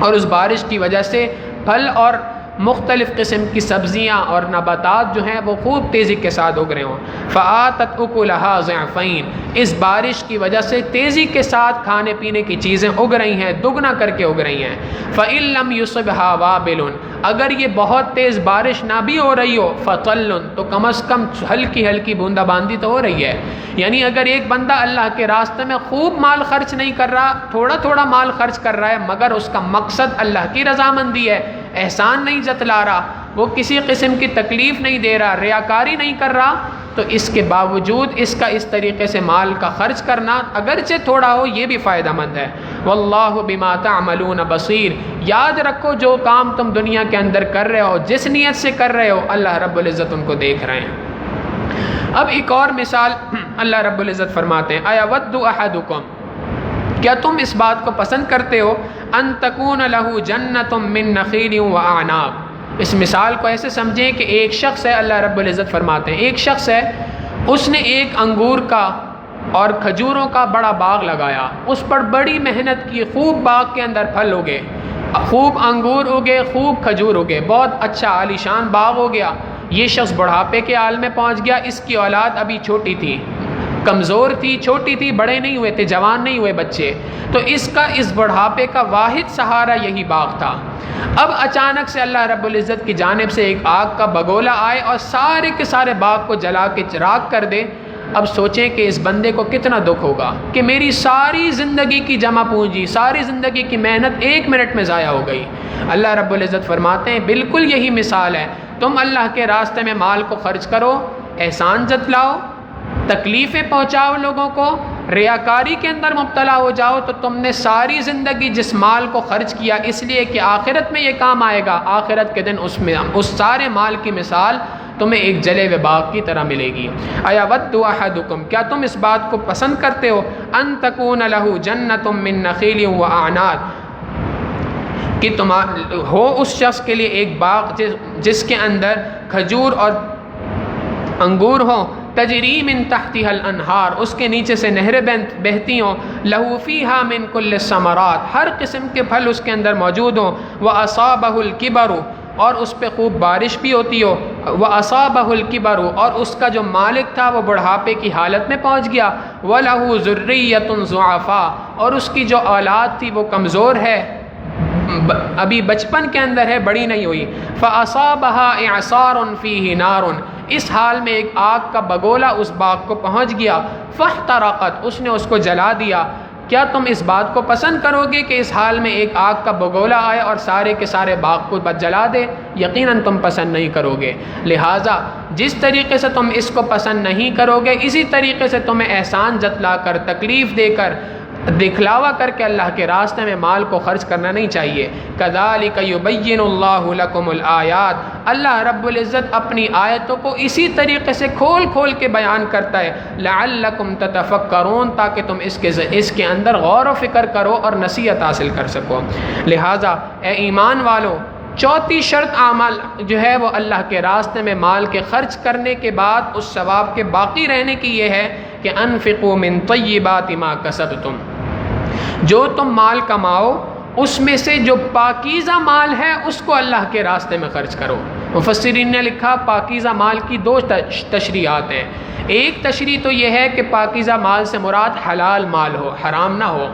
اور اس بارش کی وجہ سے پھل اور مختلف قسم کی سبزیاں اور نباتات جو ہیں وہ خوب تیزی کے ساتھ اگ رہے ہوں۔ فآتت اکلھا ضعفین، اس بارش کی وجہ سے تیزی کے ساتھ کھانے پینے کی چیزیں اگ رہی ہیں، دگنا کر کے اگ رہی ہیں۔ فإن لم يصبها وابل، اگر یہ بہت تیز بارش نہ بھی ہو رہی ہو، فطل، تو کم از کم ہلکی ہلکی بوندا باندی تو ہو رہی ہے۔ یعنی اگر ایک بندہ اللہ کے راستے میں خوب مال خرچ نہیں کر رہا، تھوڑا تھوڑا مال خرچ کر رہا ہے، مگر اس کا مقصد اللہ کی رضامندی ہے، احسان نہیں جتلا رہا، وہ کسی قسم کی تکلیف نہیں دے رہا، ریاکاری نہیں کر رہا، تو اس کے باوجود اس کا اس طریقے سے مال کا خرچ کرنا اگرچہ تھوڑا ہو یہ بھی فائدہ مند ہے۔ واللہ بما تعملون بصیر، یاد رکھو جو کام تم دنیا کے اندر کر رہے ہو، جس نیت سے کر رہے ہو، اللہ رب العزت ان کو دیکھ رہے ہیں۔ اب ایک اور مثال اللہ رب العزت فرماتے ہیں، اَیَوَدُّ أَحَدُکُم، کیا تم اس بات کو پسند کرتے ہو، ان تکون لہ جنۃ من نخیل واعناب، اس مثال کو ایسے سمجھیں کہ ایک شخص ہے، اللہ رب العزت فرماتے ہیں ایک شخص ہے، اس نے ایک انگور کا اور کھجوروں کا بڑا باغ لگایا، اس پر بڑی محنت کی، خوب باغ کے اندر پھل اگے، خوب انگور اگے، خوب کھجور اگے، بہت اچھا عالیشان باغ ہو گیا۔ یہ شخص بڑھاپے کے حال میں پہنچ گیا، اس کی اولاد ابھی چھوٹی تھی، کمزور تھی، چھوٹی تھی، بڑے نہیں ہوئے تھے، جوان نہیں ہوئے بچے، تو اس کا اس بڑھاپے کا واحد سہارا یہی باغ تھا۔ اب اچانک سے اللہ رب العزت کی جانب سے ایک آگ کا بگولا آئے اور سارے کے سارے باغ کو جلا کے چراغ کر دے۔ اب سوچیں کہ اس بندے کو کتنا دکھ ہوگا کہ میری ساری زندگی کی جمع پونجی، ساری زندگی کی محنت ایک منٹ میں ضائع ہو گئی۔ اللہ رب العزت فرماتے ہیں بالکل یہی مثال ہے، تم اللہ کے راستے میں مال کو خرچ کرو، احسان جتلاؤ، تکلیفیں پہنچاؤ لوگوں کو، ریاکاری کے اندر مبتلا ہو جاؤ، تو تم نے ساری زندگی جس مال کو خرچ کیا اس لیے کہ آخرت میں یہ کام آئے گا، آخرت کے دن اس سارے مال کی مثال تمہیں ایک جلے ہوئے باغ کی طرح ملے گی۔ اَیَوَدُّ أَحَدُکُم، کیا تم اس بات کو پسند کرتے ہو، ان تکون لہ جنۃ من نخیل واعناب، کہ تم ہو اس شخص کے لیے ایک باغ جس کے اندر کھجور اور انگور ہوں، تجری من تحتها الانہار، اس کے نیچے سے نہریں بہتی ہوں، لہو فیہا من کل الثمرات، ہر قسم کے پھل اس کے اندر موجود ہوں، وَأَصَابَهُ الْكِبَرُ، اور اس پہ خوب بارش بھی ہوتی ہو، وَأَصَابَهُ الْكِبَرُ، اور اس کا جو مالک تھا وہ بڑھاپے کی حالت میں پہنچ گیا، وَلَهُ ذُرِّيَّةٌ ضُعَفَاء، اور اس کی جو اولاد تھی وہ کمزور ہے، ابھی بچپن کے اندر ہے، بڑی نہیں ہوئی، فَأَصَابَهَا إِعْصَارٌ فِيهِ نَارٌ، اس حال میں ایک آگ کا بگولا اس باغ کو پہنچ گیا، فاحترقت، اس نے اس کو جلا دیا۔ کیا تم اس بات کو پسند کرو گے کہ اس حال میں ایک آگ کا بگولا آئے اور سارے کے سارے باغ کو جلا دے؟ یقیناً تم پسند نہیں کرو گے۔ لہٰذا جس طریقے سے تم اس کو پسند نہیں کرو گے، اسی طریقے سے تمہیں احسان جتلا کر، تکلیف دے کر، دکھلاوا کر کے اللہ کے راستے میں مال کو خرچ کرنا نہیں چاہیے۔ کذالک یبین اللہ لکم الآیات، اللہ رب العزت اپنی آیتوں کو اسی طریقے سے کھول کھول کے بیان کرتا ہے، لعلکم تتفکرون، تاکہ تم اس کے اندر غور و فکر کرو اور نصیحت حاصل کر سکو۔ لہٰذا اے ایمان والو، چوتھی شرط عمل جو ہے وہ اللہ کے راستے میں مال کے خرچ کرنے کے بعد اس ثواب کے باقی رہنے کی یہ ہے کہ انفقوا من طیبات ما کسبتم، جو تم مال کماؤ اس میں سے جو پاکیزہ مال ہے اس کو اللہ کے راستے میں خرچ کرو۔ مفسرین نے لکھا پاکیزہ مال کی دو تشریحات ہیں، ایک تشریح تو یہ ہے کہ پاکیزہ مال سے مراد حلال مال ہو، حرام نہ ہو،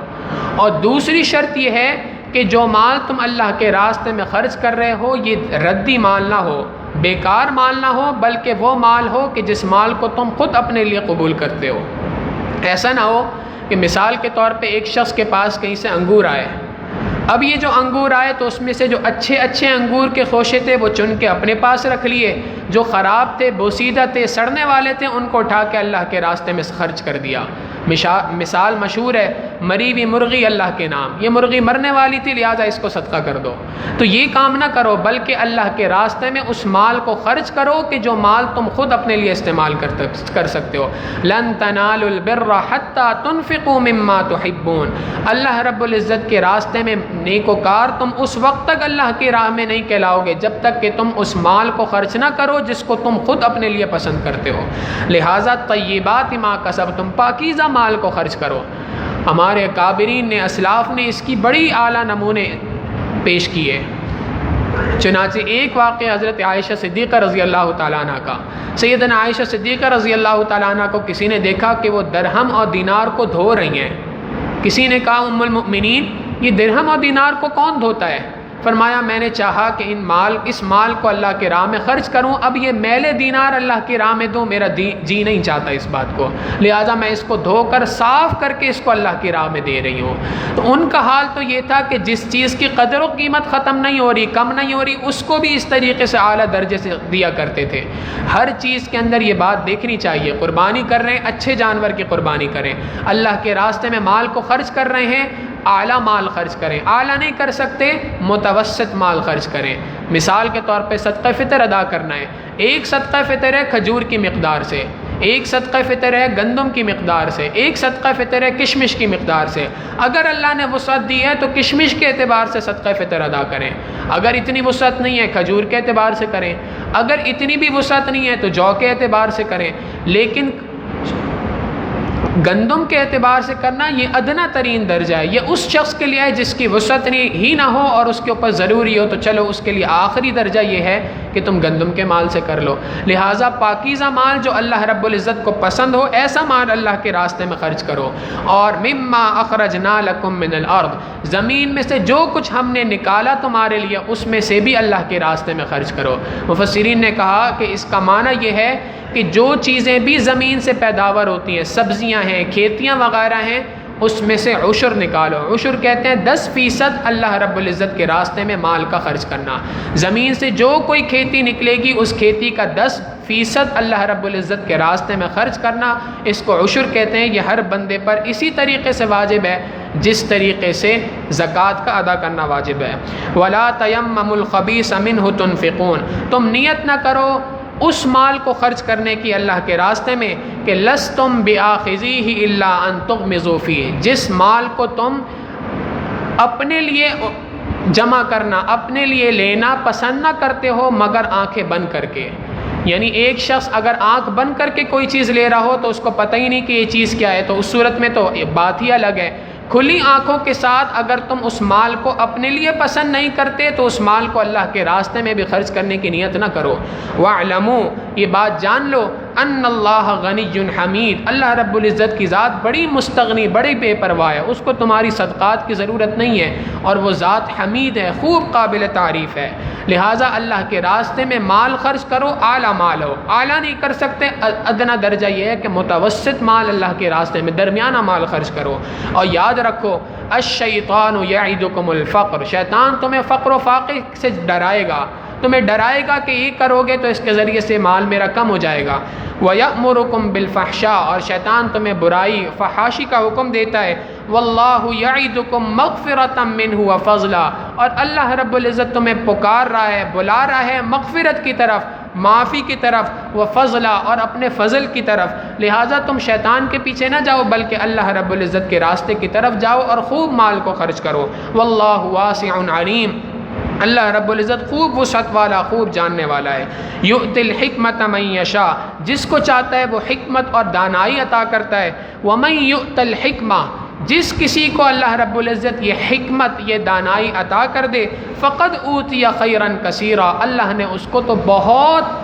اور دوسری شرط یہ ہے کہ جو مال تم اللہ کے راستے میں خرچ کر رہے ہو یہ ردی مال نہ ہو، بیکار مال نہ ہو، بلکہ وہ مال ہو کہ جس مال کو تم خود اپنے لیے قبول کرتے ہو۔ ایسا نہ ہو کہ مثال کے طور پہ ایک شخص کے پاس کہیں سے انگور آئے، اب یہ جو انگور آئے تو اس میں سے جو اچھے اچھے انگور کے خوشے تھے وہ چن کے اپنے پاس رکھ لیے، جو خراب تھے، بوسیدہ تھے، سڑنے والے تھے، ان کو اٹھا کے اللہ کے راستے میں خرچ کر دیا۔ مثال مشہور ہے مری ہوئی مرغی اللہ کے نام، یہ مرغی مرنے والی تھی لہٰذا اس کو صدقہ کر دو، تو یہ کام نہ کرو، بلکہ اللہ کے راستے میں اس مال کو خرچ کرو کہ جو مال تم خود اپنے لیے استعمال کر سکتے ہو۔ لن تنالوا البر حتى تنفقوا مما تحبون، اللہ رب العزت کے راستے میں نیکوکار تم اس وقت تک اللہ کی راہ میں نہیں کہلاؤ گے جب تک کہ تم اس مال کو خرچ نہ کرو جس کو تم خود اپنے لیے پسند کرتے ہو، لہٰذا طیبات ما کسبتم، پاکیزہ مال کو خرچ کرو۔ ہمارے اکابرین نے، اسلاف نے اس کی بڑی اعلیٰ نمونے پیش کیے۔ چنانچہ ایک واقعہ حضرت عائشہ صدیقہ رضی اللہ تعالیٰ عنہ کا، سیدنا عائشہ صدیقہ رضی اللہ تعالیٰ عنہ کو کسی نے دیکھا کہ وہ درہم اور دینار کو دھو رہی ہیں۔ کسی نے کہا ام المؤمنین یہ درہم اور دینار کو کون دھوتا ہے؟ فرمایا میں نے چاہا کہ اس مال کو اللہ کے راہ میں خرچ کروں، اب یہ میل دینار اللہ کی راہ میں دوں، میرا جی نہیں چاہتا اس بات کو، لہٰذا میں اس کو دھو کر صاف کر کے اس کو اللہ کی راہ میں دے رہی ہوں۔ تو ان کا حال تو یہ تھا کہ جس چیز کی قدر و قیمت ختم نہیں ہو رہی، کم نہیں ہو رہی، اس کو بھی اس طریقے سے اعلیٰ درجے سے دیا کرتے تھے۔ ہر چیز کے اندر یہ بات دیکھنی چاہیے، قربانی کر رہے ہیں اچھے جانور کی قربانی کریں، اللہ کے راستے میں مال کو خرچ کر رہے ہیں اعلیٰ مال خرچ کریں، اعلیٰ نہیں کر سکتے متوسط مال خرچ کریں۔ مثال کے طور پہ صدقہ فطر ادا کرنا ہے، ایک صدقہ فطر ہے کھجور کی مقدار سے، ایک صدقہ فطر ہے گندم کی مقدار سے، ایک صدقہ فطر ہے کشمش کی مقدار سے۔ اگر اللہ نے وسعت دی ہے تو کشمش کے اعتبار سے صدقہ فطر ادا کریں، اگر اتنی وسعت نہیں ہے کھجور کے اعتبار سے کریں، اگر اتنی بھی وسعت نہیں ہے تو جو کے اعتبار سے کریں، لیکن گندم کے اعتبار سے کرنا یہ ادنا ترین درجہ ہے، یہ اس شخص کے لیے ہے جس کی وسعت ہی نہ ہو اور اس کے اوپر ضروری ہو، تو چلو اس کے لیے آخری درجہ یہ ہے کہ تم گندم کے مال سے کر لو۔ لہٰذا پاکیزہ مال جو اللہ رب العزت کو پسند ہو ایسا مال اللہ کے راستے میں خرچ کرو۔ اور مما اخرجنا لکم من الارض، زمین میں سے جو کچھ ہم نے نکالا تمہارے لیے اس میں سے بھی اللہ کے راستے میں خرچ کرو۔ مفسرین نے کہا کہ اس کا معنی یہ ہے کہ جو چیزیں بھی زمین سے پیداوار ہوتی ہیں، سبزیاں ہیں، کھیتیاں وغیرہ ہیں، اس میں سے عشر نکالو۔ عشر کہتے ہیں 10% اللہ رب العزت کے راستے میں مال کا خرچ کرنا۔ زمین سے جو کوئی کھیتی نکلے گی اس کھیتی کا 10% اللہ رب العزت کے راستے میں خرچ کرنا، اس کو عشر کہتے ہیں۔ یہ ہر بندے پر اسی طریقے سے واجب ہے جس طریقے سے زکوٰۃ کا ادا کرنا واجب ہے۔ وَلَا تَيَمَّمُوا الْخَبِيثَ مِنْهُ تُنْفِقُونَ، تم نیت نہ کرو اس مال کو خرچ کرنے کی اللہ کے راستے میں کہ لستم بِآخِذِيهِ إِلَّا أَن تُغْمِضُوا فِيهِ، جس مال کو تم اپنے لیے جمع کرنا، اپنے لیے لینا پسند نہ کرتے ہو مگر آنکھیں بند کر کے۔ یعنی ایک شخص اگر آنکھ بند کر کے کوئی چیز لے رہا ہو تو اس کو پتہ ہی نہیں کہ یہ چیز کیا ہے، تو اس صورت میں تو بات ہی الگ ہے۔ کھلی آنکھوں کے ساتھ اگر تم اس مال کو اپنے لیے پسند نہیں کرتے تو اس مال کو اللہ کے راستے میں بھی خرچ کرنے کی نیت نہ کرو۔ وَاعْلَمُوا، یہ بات جان لو، ان اللہ غنی حمید، اللہ رب العزت کی ذات بڑی مستغنی، بڑی بے پرواہ ہے، اس کو تمہاری صدقات کی ضرورت نہیں ہے، اور وہ ذات حمید ہے، خوب قابل تعریف ہے۔ لہٰذا اللہ کے راستے میں مال خرچ کرو، اعلیٰ مال ہو، اعلیٰ نہیں کر سکتے، ادنا درجہ یہ ہے کہ متوسط مال اللہ کے راستے میں، درمیانہ مال خرچ کرو۔ اور یاد رکھو الشیطان یعدکم الفقر، شیطان تمہیں فقر و فاقے سے ڈرائے گا، تمہیں ڈرائے گا کہ یہ کرو گے تو اس کے ذریعے سے مال میرا کم ہو جائے گا۔ وَيَأْمُرُكُمْ بِالْفَحْشَاءِ، اور شیطان تمہیں برائی فحاشی کا حکم دیتا ہے۔ وَاللَّهُ يَعِدُكُمْ مَغْفِرَةً مِّنْهُ وَفَضْلًا، اور اللہ رب العزت تمہیں پکار رہا ہے، بلا رہا ہے مغفرت کی طرف، معافی کی طرف، وفضلا، اور اپنے فضل کی طرف۔ لہٰذا تم شیطان کے پیچھے نہ جاؤ بلکہ اللہ رب العزت کے راستے کی طرف جاؤ اور خوب مال کو خرچ کرو۔ واللہ واسع علیم، اللہ رب العزت خوب وسعت والا، خوب جاننے والا ہے۔ یؤتی الحکمت من یشاء، جس کو چاہتا ہے وہ حکمت اور دانائی عطا کرتا ہے۔ ومن یؤت الحکمہ، جس کسی کو اللہ رب العزت یہ حکمت، یہ دانائی عطا کر دے، فقد اوتی خیرا کثیرا، اللہ نے اس کو تو بہت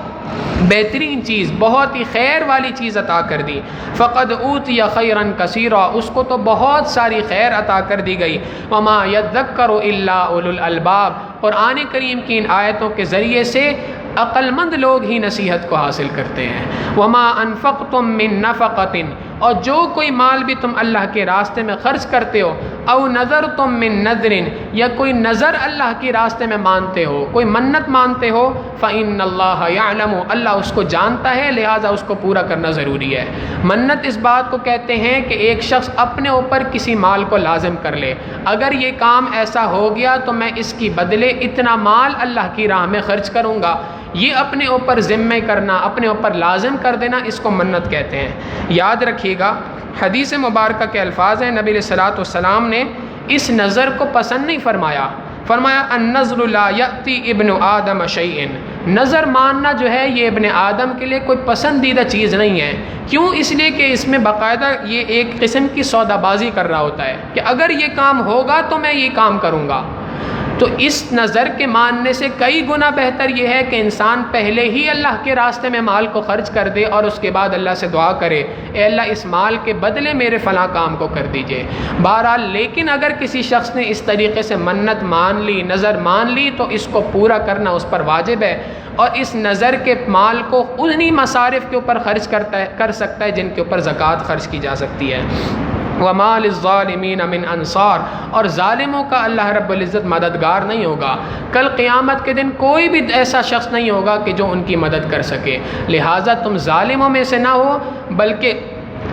بہترین چیز، بہت ہی خیر والی چیز عطا کر دی۔ فقد اوتی خیرا کثیرا، اس کو تو بہت ساری خیر عطا کر دی گئی۔ وما یذکر الا اولو الالباب، قرآن کریم کی ان آیتوں کے ذریعے سے عقل مند لوگ ہی نصیحت کو حاصل کرتے ہیں۔ وما انفقتم من نفقۃ، اور جو کوئی مال بھی تم اللہ کے راستے میں خرچ کرتے ہو، او نظر تم من نذر، یا کوئی نظر اللہ کے راستے میں مانتے ہو، کوئی منت مانتے ہو، فإن اللہ یعلم، اللہ اس کو جانتا ہے، لہٰذا اس کو پورا کرنا ضروری ہے۔ منت اس بات کو کہتے ہیں کہ ایک شخص اپنے اوپر کسی مال کو لازم کر لے، اگر یہ کام ایسا ہو گیا تو میں اس کی بدلے اتنا مال اللہ کی راہ میں خرچ کروں گا۔ یہ اپنے اوپر ذمہ کرنا، اپنے اوپر لازم کر دینا، اس کو منت کہتے ہیں۔ یاد رکھیے گا حدیث مبارکہ کے الفاظ ہیں، نبی علیہ الصلوۃ والسلام نے اس نظر کو پسند نہیں فرمایا، فرمایا النظر لا یأتی ابن آدم شیئا، نظر ماننا جو ہے یہ ابن آدم کے لیے کوئی پسندیدہ چیز نہیں ہے۔ کیوں؟ اس لیے کہ اس میں باقاعدہ یہ ایک قسم کی سودا بازی کر رہا ہوتا ہے کہ اگر یہ کام ہوگا تو میں یہ کام کروں گا۔ تو اس نظر کے ماننے سے کئی گنا بہتر یہ ہے کہ انسان پہلے ہی اللہ کے راستے میں مال کو خرچ کر دے اور اس کے بعد اللہ سے دعا کرے، اے اللہ اس مال کے بدلے میرے فلاں کام کو کر دیجئے۔ بہرحال لیکن اگر کسی شخص نے اس طریقے سے منت مان لی، نظر مان لی، تو اس کو پورا کرنا اس پر واجب ہے، اور اس نظر کے مال کو انہی مصارف کے اوپر خرچ کر سکتا ہے جن کے اوپر زکوٰۃ خرچ کی جا سکتی ہے۔ وَمَا لِلظَّالِمِينَ مِنْ انصار، اور ظالموں کا اللہ رب العزت مددگار نہیں ہوگا۔ کل قیامت کے دن کوئی بھی ایسا شخص نہیں ہوگا کہ جو ان کی مدد کر سکے، لہٰذا تم ظالموں میں سے نہ ہو بلکہ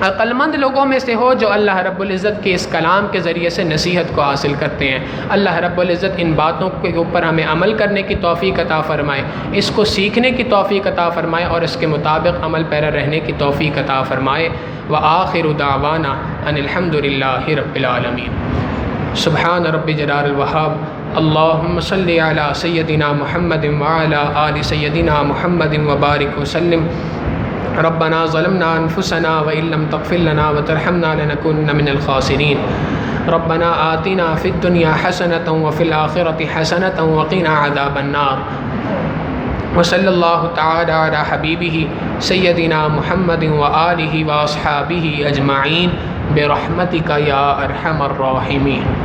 عقلمند لوگوں میں سے ہو جو اللہ رب العزت کے اس کلام کے ذریعے سے نصیحت کو حاصل کرتے ہیں۔ اللہ رب العزت ان باتوں کے اوپر ہمیں عمل کرنے کی توفیق عطا فرمائے، اس کو سیکھنے کی توفیق عطا فرمائے اور اس کے مطابق عمل پیرا رہنے کی توفیق عطا فرمائے۔ وآخر دعوانا ان الحمد للہ رب العالمین۔ سبحان رب جلال الوہاب، اللہم صلی علی سیدنا محمد وعلی آل سیدنا محمد وبارک وسلم۔ ربنا ظلمنا انفسنا وان لم تغفر لنا وترحمنا لنكونن من الخاسرین۔ ربنا آتنا فی الدنیا حسنۃ وفی الآخرۃ حسنۃ وقنا عذاب النار۔ وصلی اللہ تعالی علی حبیبہ سیدنا محمد وآلہ واصحابہ اجمعین برحمتک یا ارحم الراحمین۔